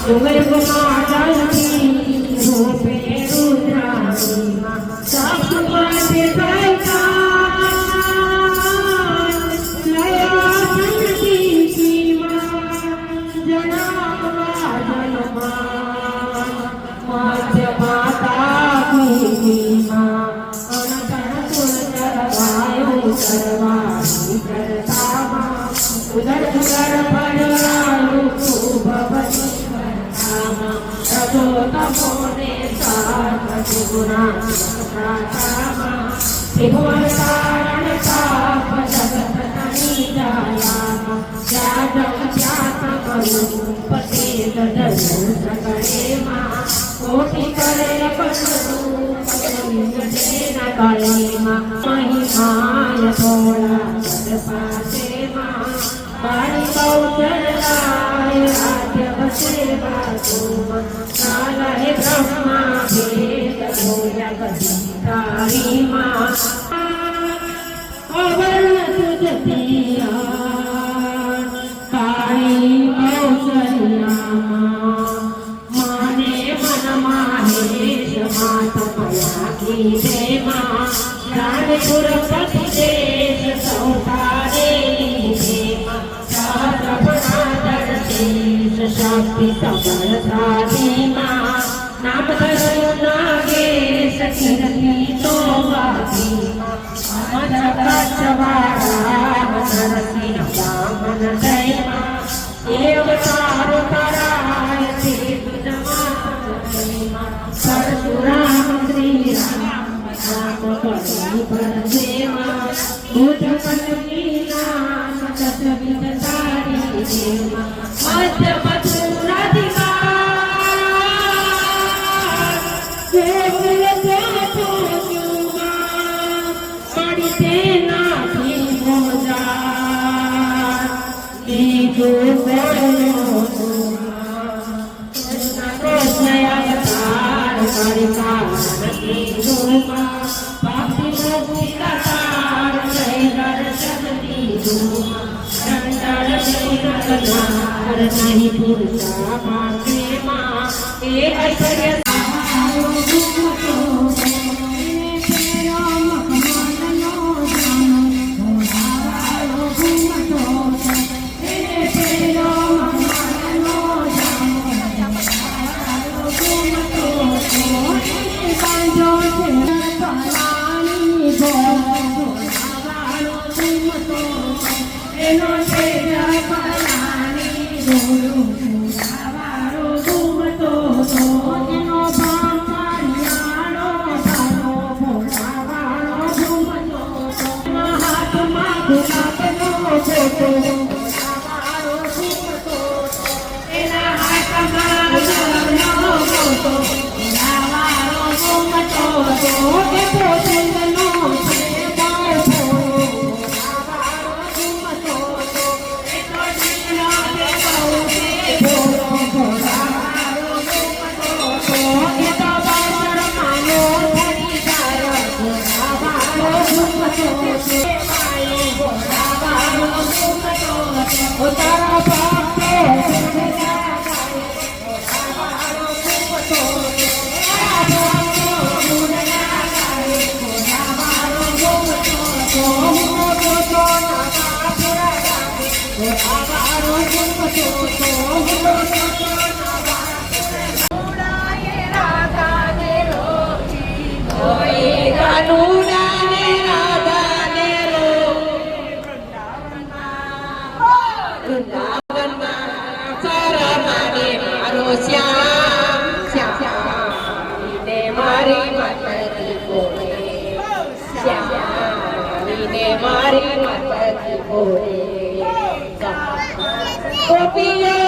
ઉદર ઉદર પડવાયું ખૂબ ભવતી રજો તમોને સાથ ગુના પ્રાતામાં ત્રિભુવન તારણ તાપ જગત તની જાયામાં જ્યાં જ્ઞાત કરું પતે દદલ સકળેમાં કોટી કરે પંચનું પંચના કાળીમાં મહિમાય થોડા પાસેમાં પાણી કૌશલાય આદ્ય વસે બાજુમાં કાલહે બ્રહ્મા ભેદ ભોયા ગીતારીમાં અવર્ણ તુજતિયા પાણી કૌશલ્યામાં માને મનમાં હેશ માત પયા કીધેમાં રાણપુર પતિ દેશ સૌતારે શક્તિ સબળ સાધીમાં નામ ધરો નાગેશ કીર્તિ તો વાધીમાં મન કચ્છવાળા નરસિંહ બ્રાહ્મણ દયમાં એવ તારો કરાય તે તુજમાં પરશુરામ શ્રી રામ નામ કરી પરજેમાં બુદ્ધ પત્ની નામ સત વિદ તારી દેવમાં મધ્ય नहीं पुरुषा माते माँ ए ऐश्वर्य Gopiya